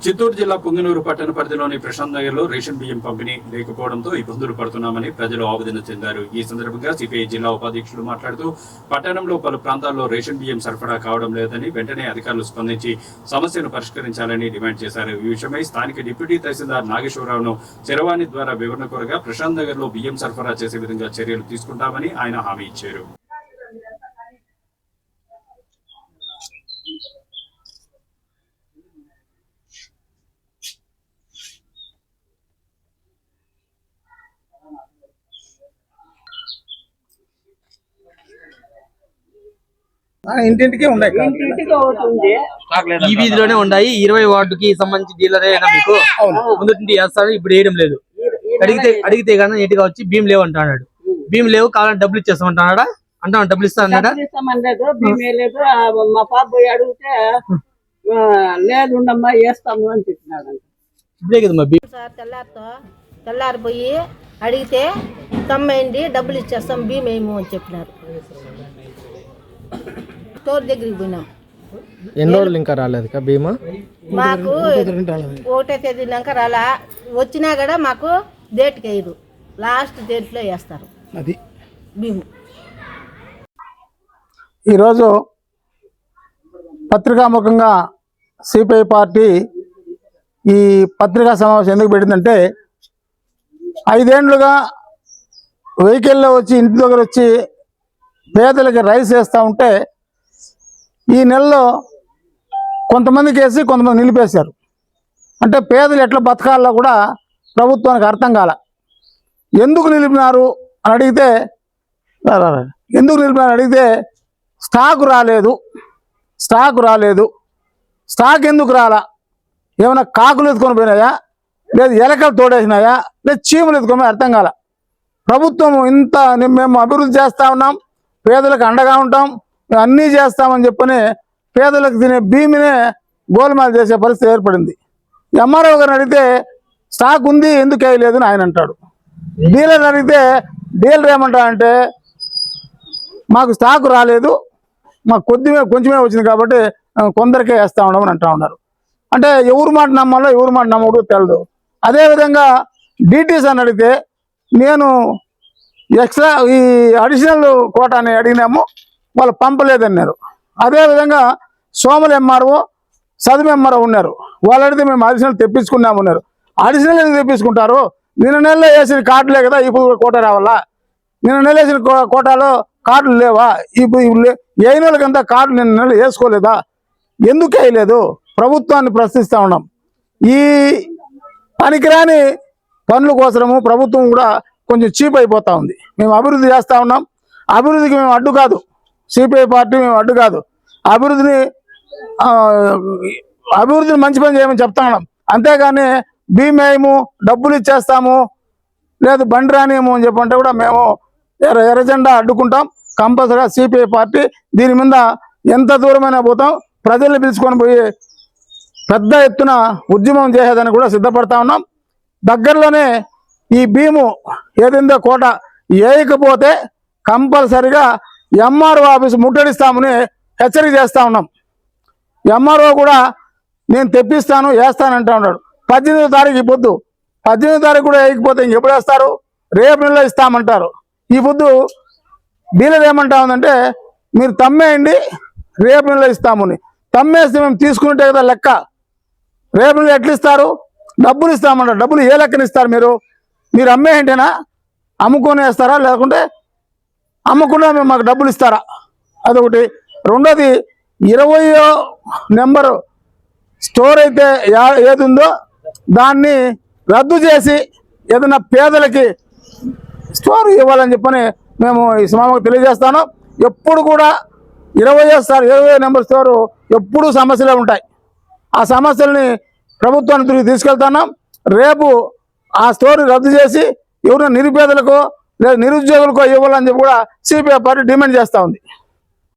చిత్తూరు జిల్లా పుంగనూరు పట్టణ పరిధిలోని ప్రశాంత్ నగర్ లో రేషన్ బియ్యం పంపిణీ లేకపోవడంతో ఇబ్బందులు పడుతున్నామని ప్రజలు ఆవేదన చెందారు. ఈ సందర్భంగా సిపిఐ జిల్లా ఉపాధ్యక్షులు మాట్లాడుతూ పట్టణంలో పలు ప్రాంతాల్లో రేషన్ బియ్యం సరఫరా కావడం లేదని వెంటనే అధికారులు స్పందించి సమస్యను పరిష్కరించాలని డిమాండ్ చేశారు. ఈ విషయమై స్థానిక డిప్యూటీ తహసీల్దార్ నాగేశ్వరరావును చరవాణి ద్వారా వివరణ కోరగా ప్రశాంత్ నగర్ లో బియ్యం సరఫరా చేసే విధంగా చర్యలు తీసుకుంటామని ఆయన హామీ ఇచ్చారు. ఇంటింటికి ఉన్నాయి, ఈ వీధిలోనే ఉన్నాయి. 20 వార్డుకి సంబంధించి డీలరే మీకు ముందు వేస్తాడు, ఇప్పుడు వేయడం లేదు. అడిగితే కానీ నీట్గా వచ్చి భీమ్ లేవు అంటున్నాడు. భీమ్ లేవు, కావాలంటే డబ్బులు ఇచ్చేస్తామంటాడా? అంటా డబ్బులు ఇస్తానన్నాడా? మా పాప పోయి అడిగితే లేదు ఉండమ్మా వేస్తాము అని చెప్పినాడు. ఇప్పుడే కదమ్మా తెల్లారిపోయి అడిగితే తమ్మేయండి డబ్బులు ఇచ్చేస్తాం భీమ్ వేయము అని చెప్పినారు. స్టోర్ దగ్గరికి పోయినాం. ఎన్ని రోజులు ఇంకా రాలేదు భీమా? మాకు 1వ తేదీనాక రాలా. వచ్చినా కూడా మాకు డేట్కి వేయరు, లాస్ట్ డేట్లో వేస్తారు అది భీము. ఈరోజు పత్రికాముఖంగా సిపిఐ పార్టీ ఈ పత్రికా సమావేశం ఎందుకు పెట్టిందంటే, 5 ఏళ్లుగా వెహికల్లో వచ్చి ఇంటి దగ్గర వచ్చి పేదలకి రైస్ వేస్తూ ఉంటే ఈ నెలలో కొంతమందికి వేసి కొంతమంది నిలిపేశారు. అంటే పేదలు ఎట్లా బతకాలో కూడా ప్రభుత్వానికి అర్థం కాల. ఎందుకు నిలిపినారు అని అడిగితే స్టాక్ రాలేదు. స్టాక్ ఎందుకు రాలా? ఏమైనా కాకులు ఎత్తుకొని పోయినాయా, లేదు ఎలకలు తోడేసినాయా, లేదు చీమలు ఎత్తుకొని అర్థం కాల. ప్రభుత్వం ఇంత మేము అభివృద్ధి చేస్తూ ఉన్నాం, పేదలకు అండగా ఉంటాం, అన్నీ చేస్తామని చెప్పని పేదలకు తినే భీమినే గోల్మాల్ చేసే పరిస్థితి ఏర్పడింది. ఎంఆర్ఓ గారిని అడిగితే స్టాక్ ఉంది ఎందుకు వేయలేదు అని ఆయన అంటాడు. డీలర్ అడిగితే డీలర్ ఏమంటాడంటే మాకు స్టాక్ రాలేదు, మాకు కొంచెమే వచ్చింది కాబట్టి కొందరికే వేస్తూ ఉన్నామని అంటూ ఉన్నారు. అంటే ఎవరి మాట నమ్మాలో ఎవరి మాట నమ్మకూడదు తెలియదు. అదేవిధంగా డిటీస్ అని అడిగితే నేను ఎక్స్ట్రా ఈ అడిషనల్ కోటాని అడిగినాము, వాళ్ళు పంపలేదన్నారు. అదేవిధంగా సోమల ఎంఆర్ఓ చదువు ఎంఆర్ఓ ఉన్నారు, వాళ్ళు అడిగితే మేము అడిషనల్ తెప్పించుకున్నాము ఉన్నారు. అడిషనల్ ఎందుకు తెప్పించుకుంటారు? నిన్న నెలలో వేసిన కార్డులే కదా ఇప్పుడు కోటా రావాలా? నిన్న నెల వేసిన కోటాలో కార్డులు లేవా? ఇప్పుడు అయిన వాళ్ళకంతా కార్డులు నిన్న నెల వేసుకోలేదా? ఎందుకు వేయలేదు? ప్రభుత్వాన్ని ప్రశ్నిస్తూ ఉన్నాం. ఈ పనికిరాని పనుల కోసము ప్రభుత్వం కూడా కొంచెం చీప్ అయిపోతూ ఉంది. మేము అభివృద్ధి చేస్తూ ఉన్నాం, అభివృద్ధికి మేము అడ్డు కాదు, సిపిఐ పార్టీ మేము అడ్డు కాదు. అభివృద్ధిని మంచి పని చేయమని చెప్తా ఉన్నాం. అంతేగాని భీమేయము డబ్బులు ఇచ్చేస్తాము లేదు బండి రానియము అని చెప్పంటే కూడా మేము ఎర్రజెండా అడ్డుకుంటాం. కంపల్సరీగా సిపిఐ పార్టీ దీని మీద ఎంత దూరమైనా పోతాం, ప్రజల్ని పిలుచుకొని పోయి పెద్ద ఎత్తున ఉద్యమం చేసేదని కూడా సిద్ధపడతా ఉన్నాం. దగ్గరలోనే ఈ భీము ఏదైందో కోట వేయకపోతే కంపల్సరిగా ఎంఆర్ఓ ఆఫీసు ముట్టడిస్తామని హెచ్చరిక చేస్తూ ఉన్నాం. ఎంఆర్ఓ కూడా నేను తెప్పిస్తాను వేస్తానంటా ఉన్నాడు. 18వ తారీఖు ఈ పొద్దు, 18వ తారీఖు కూడా వేయకపోతే ఇంకెప్పుడు వేస్తారు? రేపు నెలలో ఇస్తామంటారు. ఈ పొద్దు డీలర్ ఏమంటా ఉందంటే మీరు తమ్మేయండి రేపు నెలలో ఇస్తామని. తమ్మేస్తే మేము తీసుకుంటే కదా లెక్క. రేపు నెలలో ఎట్లా ఇస్తారు? డబ్బులు ఇస్తామంటారు. డబ్బులు ఏ లెక్కన ఇస్తారు? మీరు అమ్మేయంటేనా? అమ్ముకొని వేస్తారా లేకుంటే అమ్మకుండా మేము మాకు డబ్బులు ఇస్తారా? అదొకటి. రెండోది 20వ నెంబరు స్టోర్ అయితే ఏది ఉందో దాన్ని రద్దు చేసి ఏదైనా పేదలకి స్టోర్ ఇవ్వాలని చెప్పని మేము ఈ సమావేశంగా తెలియజేస్తాను. ఎప్పుడు కూడా 20వ నెంబర్ స్టోరు ఎప్పుడూ సమస్యలే ఉంటాయి. ఆ సమస్యల్ని ప్రభుత్వానికి తిరిగి తీసుకెళ్తున్నాం. రేపు ఆ స్టోర్ రద్దు చేసి ఎవరైనా నిరుపేదలకో లేదా నిరుద్యోగులకో ఇవ్వాలని చెప్పి కూడా సిపిఐ పార్టీ డిమాండ్ చేస్తూ ఉంది.